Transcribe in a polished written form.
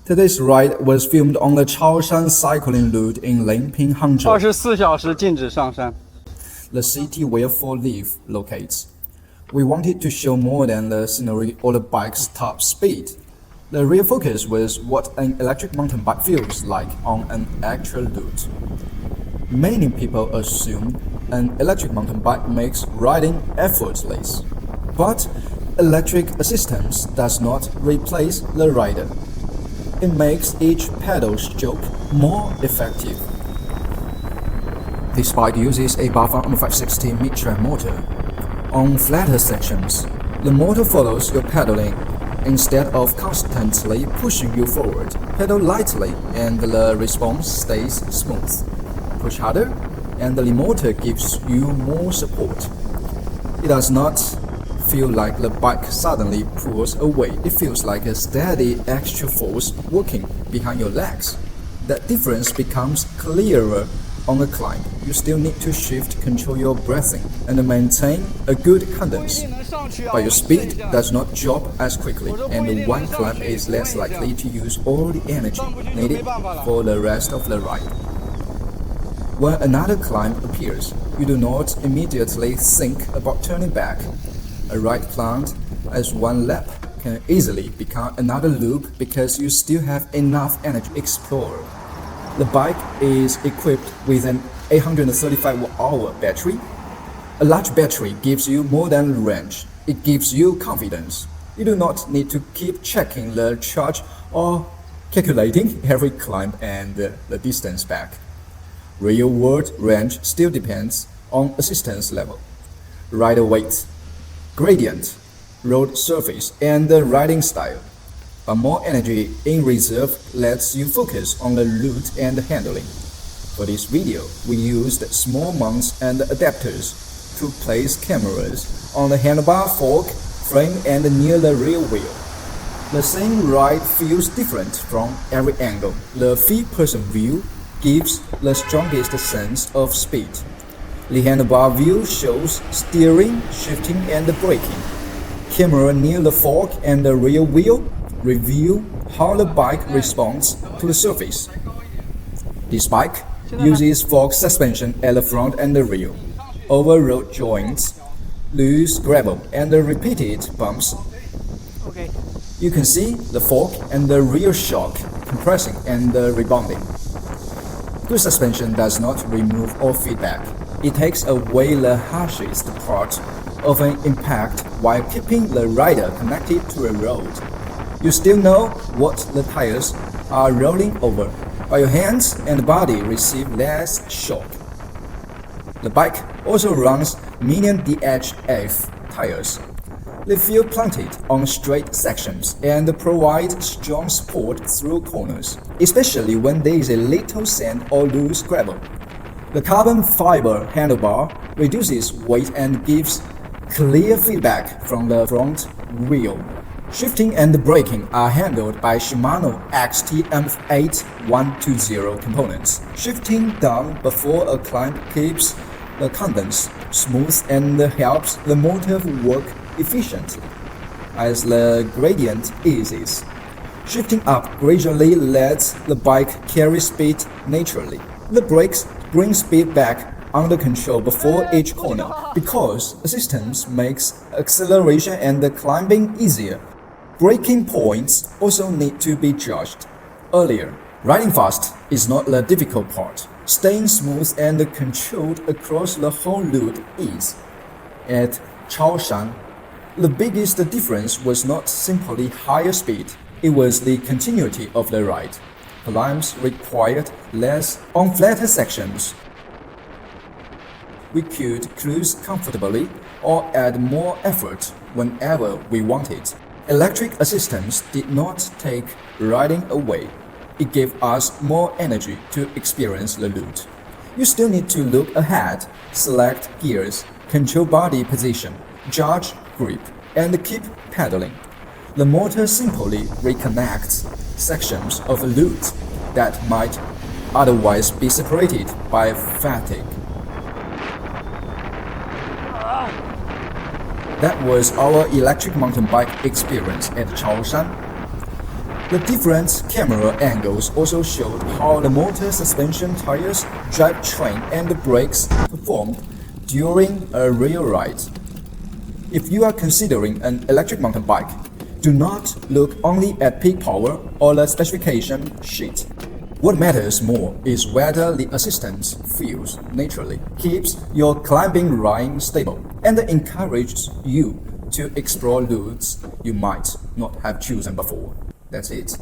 Today's ride was filmed on the Chaoshan cycling route in Linping, Hangzhou, 24小时禁止上山。 the city where 4LEAF locates. We wanted to show more than the scenery or the bike's top speed. The real focus was what an electric mountain bike feels like on an actual route. Many people assume an electric mountain bike makes riding effortless, but electric assistance does not replace the rider. It makes each pedal stroke more effective. This bike uses a Bafang M560 mid-track motor. On flatter sections, the motor follows your pedaling. Instead of constantly pushing you forward, pedal lightly and the response stays smooth. Push harder, and the motor gives you more support. It does not feel like the bike suddenly pulls away. It feels like a steady extra force working behind your legs. That difference becomes clearer on a climb. You still need to shift, control your breathing, and maintain a good cadence. But your speed does not drop as quickly, and one climb is less likely to use all the energy needed for the rest of the ride. When another climb appears, you do not immediately think about turning back. A ride planned as one lap can easily become another loop because you still have enough energy to explore. The bike is equipped with an 835 Wh battery. A large battery gives you more than range. It gives you confidence. You do not need to keep checking the charge or calculating every climb and the distance back. Real-world range still depends on assistance level, rider weight, gradient, road surface, and the riding style. But more energy in reserve lets you focus on the route and handling. For this video, we used small mounts and adapters to place cameras on the handlebar fork, frame, and near the rear wheel. The same ride feels different from every angle. The third-person view gives the strongest sense of speed. The handlebar view shows steering, shifting, and braking. Camera near the fork and the rear wheel reveal how the bike responds to the surface. This bike uses fork suspension at the front and the rear. Over road joints, loose gravel, and the repeated bumps. You can see the fork and the rear shock compressing and rebounding. Good suspension does not remove all feedback. It takes away the harshest part of an impact while keeping the rider connected to a road. You still know what the tires are rolling over, but your hands and body receive less shock. The bike also runs medium DHF tires. They feel planted on straight sections and provide strong support through corners, especially when there is a little sand or loose gravel. The carbon fiber handlebar reduces weight and gives clear feedback from the front wheel. Shifting and braking are handled by Shimano XT M560 components. Shifting down before a climb keeps the cadence smooth and helps the motor work efficiently. As the gradient eases, shifting up gradually lets the bike carry speed naturally. The brakes bring speed back under control before each corner because assistance makes acceleration and climbing easier. Braking points also need to be judged earlier. Riding fast is not the difficult part. Staying smooth and controlled across the whole route is. At Chaoshan, the biggest difference was not simply higher speed, it was the continuity of the ride. Climbs required less on flatter sections. We could cruise comfortably or add more effort whenever we wanted. Electric assistance did not take riding away. It gave us more energy to experience the route. You still need to look ahead, select gears, control body position, judge grip, and keep pedaling. The motor simply reconnects sections of a route that might otherwise be separated by fatigue. That was our electric mountain bike experience at Chaoshan. The different camera angles also showed how the motor, suspension, tires, drivetrain, and the brakes performed during a real ride. If you are considering an electric mountain bike, do not look only at peak power or the specification sheet. What matters more is whether the assistance feels naturally, keeps your climbing ride stable, and encourages you to explore routes you might not have chosen before. That's it.